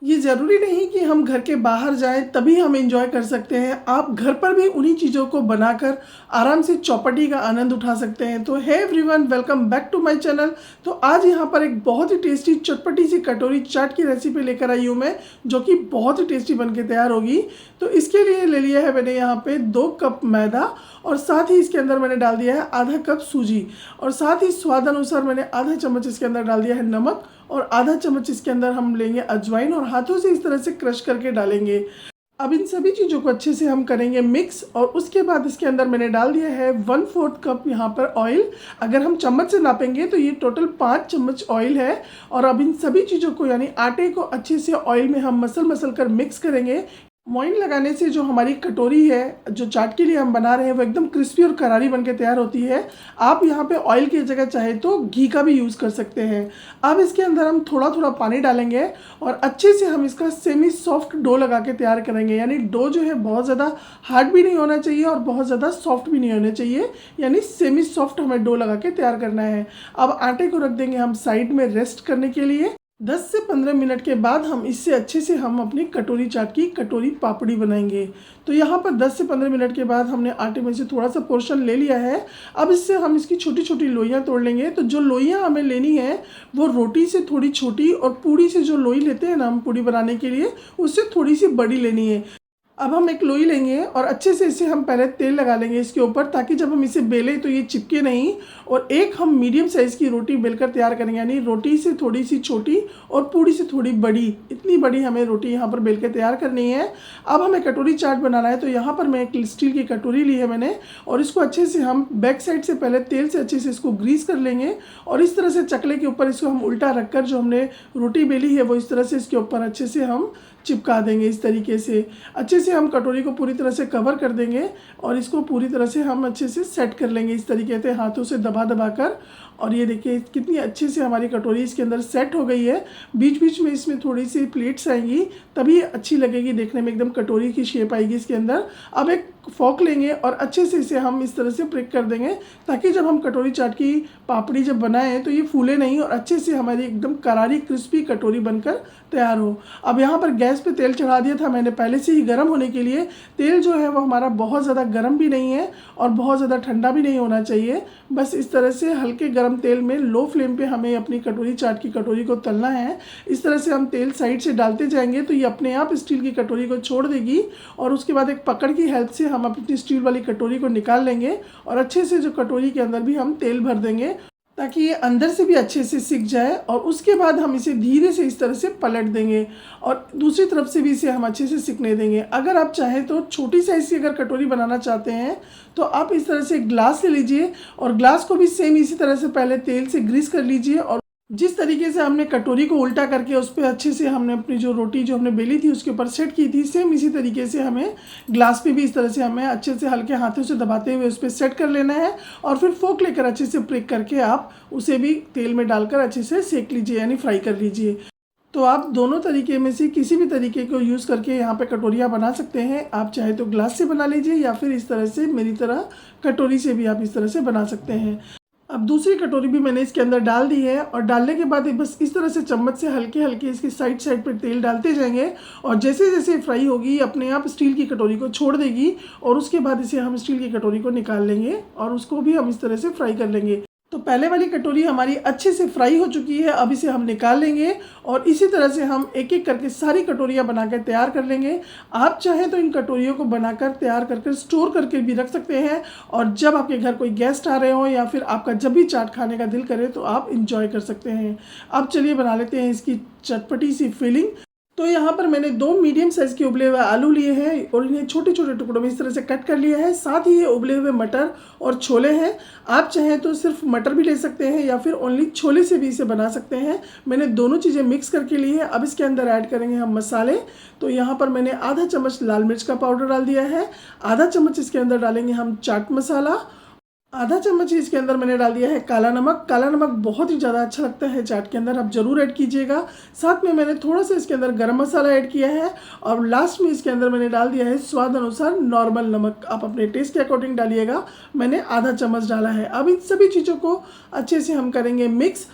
ये ज़रूरी नहीं कि हम घर के बाहर जाएँ तभी हम एंजॉय कर सकते हैं। आप घर पर भी उन्हीं चीज़ों को बनाकर आराम से चौपाटी का आनंद उठा सकते हैं। तो hey everyone, welcome back to my channel. तो आज यहाँ पर एक बहुत ही टेस्टी चटपटी सी कटोरी चाट की रेसिपी लेकर आई हूँ मैं, जो कि बहुत ही टेस्टी बन के तैयार होगी। तो इसके लिए ले लिया है मैंने यहाँ पे 2 कप मैदा और साथ ही इसके अंदर मैंने डाल दिया है आधा कप सूजी और साथ ही स्वाद अनुसार मैंने आधा चम्मच इसके अंदर डाल दिया है नमक और आधा चम्मच इसके अंदर हम लेंगे अजवाइन और हाथों से इस तरह से क्रश करके डालेंगे। अब इन सभी चीज़ों को अच्छे से हम करेंगे मिक्स और उसके बाद इसके अंदर मैंने डाल दिया है 1/4 कप यहाँ पर ऑयल। अगर हम चम्मच से नापेंगे तो ये टोटल 5 चम्मच ऑयल है। और अब इन सभी चीज़ों को यानी आटे को अच्छे से ऑयल में हम मसल कर मिक्स करेंगे। मोइन लगाने से जो हमारी कटोरी है, जो चाट के लिए हम बना रहे हैं, वो एकदम क्रिस्पी और करारी बनके तैयार होती है। आप यहाँ पे ऑयल की जगह चाहे तो घी का भी यूज़ कर सकते हैं। अब इसके अंदर हम थोड़ा थोड़ा पानी डालेंगे और अच्छे से हम इसका सेमी सॉफ्ट डो लगा के तैयार करेंगे। यानी डो जो है बहुत ज़्यादा हार्ड भी नहीं होना चाहिए और बहुत ज़्यादा सॉफ्ट भी नहीं होना चाहिए, यानी सेमी सॉफ्ट हमें डो लगा के तैयार करना है। अब आटे को रख देंगे हम साइड में रेस्ट करने के लिए। 10 से 15 मिनट के बाद हम इससे अच्छे से हम अपनी कटोरी चाट की कटोरी पापड़ी बनाएंगे। तो यहाँ पर 10 से 15 मिनट के बाद हमने आटे में से थोड़ा सा पोर्शन ले लिया है। अब इससे हम इसकी छोटी छोटी लोइयाँ तोड़ लेंगे। तो जो लोइयाँ हमें लेनी है वो रोटी से थोड़ी छोटी और पूड़ी से जो लोई लेते हैं ना हम पूड़ी बनाने के लिए, उससे थोड़ी सी बड़ी लेनी है। अब हम एक लोई लेंगे और अच्छे से इसे हम पहले तेल लगा लेंगे इसके ऊपर, ताकि जब हम इसे बेलें तो ये चिपके नहीं। और एक हम मीडियम साइज़ की रोटी बेलकर तैयार करेंगे, यानी रोटी से थोड़ी सी छोटी और पूड़ी से थोड़ी बड़ी, इतनी बड़ी हमें रोटी यहाँ पर बेल के तैयार करनी है। अब हमें कटोरी चाट बनाना है। तो यहाँ पर मैं एक स्टील की कटोरी ली है मैंने और इसको अच्छे से हम बैक साइड से पहले तेल से अच्छे से इसको ग्रीस कर लेंगे और इस तरह से चकले के ऊपर इसको हम उल्टा रखकर जो हमने रोटी बेली है वो इस तरह से इसके ऊपर अच्छे से हम चिपका देंगे। इस तरीके से अच्छे से हम कटोरी को पूरी तरह से कवर कर देंगे और इसको पूरी तरह से हम अच्छे से सेट कर लेंगे इस तरीके से हाथों से दबा दबा कर। और ये देखिए कितनी अच्छे से हमारी कटोरी इसके अंदर सेट हो गई है। बीच बीच में इसमें थोड़ी सी प्लेट्स आएंगी तभी अच्छी लगेगी देखने में, एकदम कटोरी की शेप आएगी इसके अंदर। अब एक फोक लेंगे और अच्छे से इसे हम इस तरह से प्रिक कर देंगे, ताकि जब हम कटोरी चाट की पापड़ी जब बनाएं तो ये फूले नहीं और अच्छे से हमारी एकदम करारी क्रिस्पी कटोरी बनकर तैयार हो। अब यहाँ पर गैस पे तेल चढ़ा दिया था मैंने पहले से ही गर्म होने के लिए। तेल जो है वो हमारा बहुत ज़्यादा गर्म भी नहीं है और बहुत ज़्यादा ठंडा भी नहीं होना चाहिए। बस इस तरह से हल्के गर्म तेल में लो फ्लेम पे हमें अपनी कटोरी चाट की कटोरी को तलना है। इस तरह से हम तेल साइड से डालते जाएंगे तो ये अपने आप स्टील की कटोरी को छोड़ देगी और उसके बाद एक पकड़ की हेल्प से हम अपनी स्टील वाली कटोरी को निकाल लेंगे और अच्छे से जो कटोरी के अंदर भी हम तेल भर देंगे, ताकि ये अंदर से भी अच्छे से सिक जाए। और उसके बाद हम इसे धीरे से इस तरह से पलट देंगे और दूसरी तरफ से भी इसे हम अच्छे से सिकने देंगे। अगर आप चाहें तो छोटी साइज़ की अगर कटोरी बनाना चाहते हैं तो आप इस तरह से ग्लास ले लीजिए और ग्लास को भी सेम इसी तरह से पहले तेल से ग्रीस कर लीजिए। और जिस तरीके से हमने कटोरी को उल्टा करके उस पर अच्छे से हमने अपनी जो रोटी जो हमने बेली थी उसके ऊपर सेट की थी, सेम इसी तरीके से हमें ग्लास पे भी इस तरह से हमें अच्छे से हल्के हाथों से दबाते हुए उस पर सेट कर लेना है। और फिर फोक लेकर अच्छे से प्रिक करके आप उसे भी तेल में डालकर अच्छे से सेक लीजिए, यानी फ्राई कर लीजिए। तो आप दोनों तरीके में से किसी भी तरीके को यूज़ करके यहाँ पे कटोरियाँ बना सकते हैं। आप चाहे तो ग्लास से बना लीजिए या फिर इस तरह से मेरी तरह कटोरी से भी आप इस तरह से बना सकते हैं। अब दूसरी कटोरी भी मैंने इसके अंदर डाल दी है और डालने के बाद बस इस तरह से चम्मच से हल्के हल्के इसकी साइड पर तेल डालते जाएंगे और जैसे जैसे फ्राई होगी अपने आप स्टील की कटोरी को छोड़ देगी और उसके बाद इसे हम स्टील की कटोरी को निकाल लेंगे और उसको भी हम इस तरह से फ्राई कर लेंगे। तो पहले वाली कटोरी हमारी अच्छे से फ्राई हो चुकी है। अब इसे हम निकाल लेंगे और इसी तरह से हम एक एक करके सारी कटोरियाँ बनाकर तैयार कर लेंगे। आप चाहें तो इन कटोरियों को बनाकर तैयार करके स्टोर करके भी रख सकते हैं और जब आपके घर कोई गेस्ट आ रहे हो या फिर आपका जब भी चाट खाने का दिल करे तो आप इंजॉय कर सकते हैं। अब चलिए बना लेते हैं इसकी चटपटी सी फीलिंग। तो यहाँ पर मैंने 2 मीडियम साइज़ के उबले हुए आलू लिए हैं और इन्हें छोटे छोटे टुकड़ों में इस तरह से कट कर लिया है। साथ ही ये उबले हुए मटर और छोले हैं। आप चाहें तो सिर्फ मटर भी ले सकते हैं या फिर ओनली छोले से भी इसे बना सकते हैं। मैंने दोनों चीज़ें मिक्स करके ली है। अब इसके अंदर ऐड करेंगे हम मसाले। तो यहाँ पर मैंने आधा चम्मच लाल मिर्च का पाउडर डाल दिया है, आधा चम्मच इसके अंदर डालेंगे हम चाट मसाला, आधा चम्मच ही इसके अंदर मैंने डाल दिया है काला नमक। काला नमक बहुत ही ज़्यादा अच्छा लगता है चाट के अंदर, आप ज़रूर ऐड कीजिएगा। साथ में मैंने थोड़ा सा इसके अंदर गरम मसाला ऐड किया है और लास्ट में इसके अंदर मैंने डाल दिया है स्वाद अनुसार नॉर्मल नमक। आप अपने टेस्ट के अकॉर्डिंग डालिएगा, मैंने आधा चम्मच डाला है। अब इन सभी चीज़ों को अच्छे से हम करेंगे मिक्स।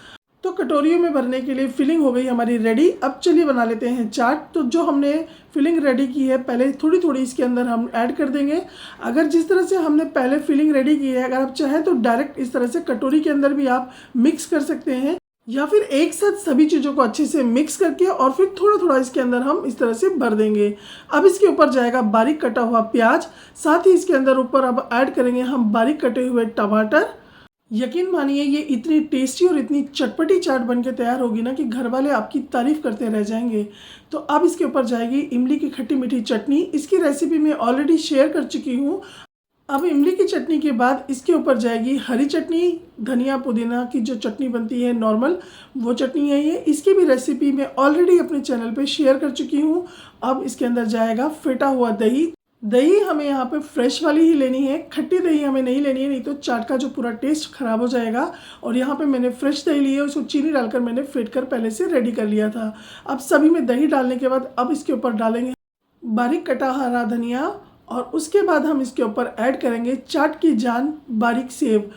तो कटोरियों में भरने के लिए फिलिंग हो गई हमारी रेडी। अब चलिए बना लेते हैं चाट। तो जो हमने फिलिंग रेडी की है पहले थोड़ी थोड़ी इसके अंदर हम ऐड कर देंगे। अगर जिस तरह से हमने पहले फिलिंग रेडी की है, अगर आप चाहें तो डायरेक्ट इस तरह से कटोरी के अंदर भी आप मिक्स कर सकते हैं, या फिर एक साथ सभी चीज़ों को अच्छे से मिक्स करके और फिर थोड़ा थोड़ा इसके अंदर हम इस तरह से भर देंगे। अब इसके ऊपर जाएगा बारीक कटा हुआ प्याज, साथ ही इसके अंदर ऊपर अब ऐड करेंगे हम बारीक कटे हुए टमाटर। यकीन मानिए ये इतनी टेस्टी और इतनी चटपटी चाट बन के तैयार होगी ना कि घर वाले आपकी तारीफ करते रह जाएंगे। तो अब इसके ऊपर जाएगी इमली की खट्टी मीठी चटनी। इसकी रेसिपी मैं ऑलरेडी शेयर कर चुकी हूँ। अब इमली की चटनी के बाद इसके ऊपर जाएगी हरी चटनी, धनिया पुदीना की जो चटनी बनती है नॉर्मल, वो चटनी है ये। इसकी भी रेसिपी मैं ऑलरेडी अपने चैनल पे शेयर कर चुकी हूँ। अब इसके अंदर जाएगा फेटा हुआ दही। दही हमें यहाँ पे फ्रेश वाली ही लेनी है, खट्टी दही हमें नहीं लेनी है, नहीं तो चाट का जो पूरा टेस्ट खराब हो जाएगा। और यहाँ पे मैंने फ्रेश दही ली है, उसको चीनी डालकर मैंने फेंट कर पहले से रेडी कर लिया था। अब सभी में दही डालने के बाद अब इसके ऊपर डालेंगे बारीक कटा हरा धनिया, और उसके बाद हम इसके ऊपर ऐड करेंगे चाट की जान बारीक सेव।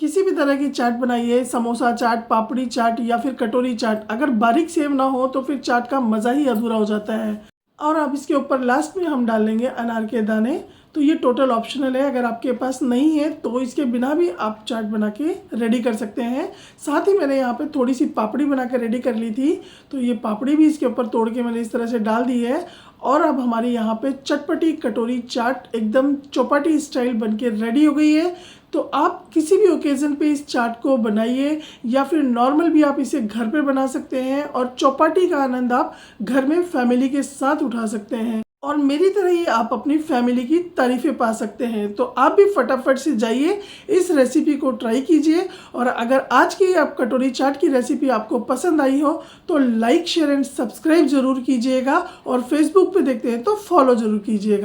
किसी भी तरह की चाट बनाइए, समोसा चाट, पापड़ी चाट या फिर कटोरी चाट, अगर बारीक सेव ना हो तो फिर चाट का मज़ा ही अधूरा हो जाता है। और अब इसके ऊपर लास्ट में हम डालेंगे अनार के दाने। तो ये टोटल ऑप्शनल है, अगर आपके पास नहीं है तो इसके बिना भी आप चाट बना के रेडी कर सकते हैं। साथ ही मैंने यहाँ पे थोड़ी सी पापड़ी बना के रेडी कर ली थी, तो ये पापड़ी भी इसके ऊपर तोड़ के मैंने इस तरह से डाल दी है। और अब हमारी यहाँ पे चटपटी कटोरी चाट एकदम चौपाटी स्टाइल बन के रेडी हो गई है। तो आप किसी भी ओकेज़न पे इस चाट को बनाइए, या फिर नॉर्मल भी आप इसे घर पे बना सकते हैं, और चौपाटी का आनंद आप घर में फैमिली के साथ उठा सकते हैं, और मेरी तरह ही आप अपनी फैमिली की तारीफ़ें पा सकते हैं। तो आप भी फटाफट से जाइए, इस रेसिपी को ट्राई कीजिए। और अगर आज की आप कटोरी चाट की रेसिपी आपको पसंद आई हो तो लाइक शेयर एंड सब्सक्राइब ज़रूर कीजिएगा, और फेसबुक पे देखते हैं तो फॉलो ज़रूर कीजिएगा।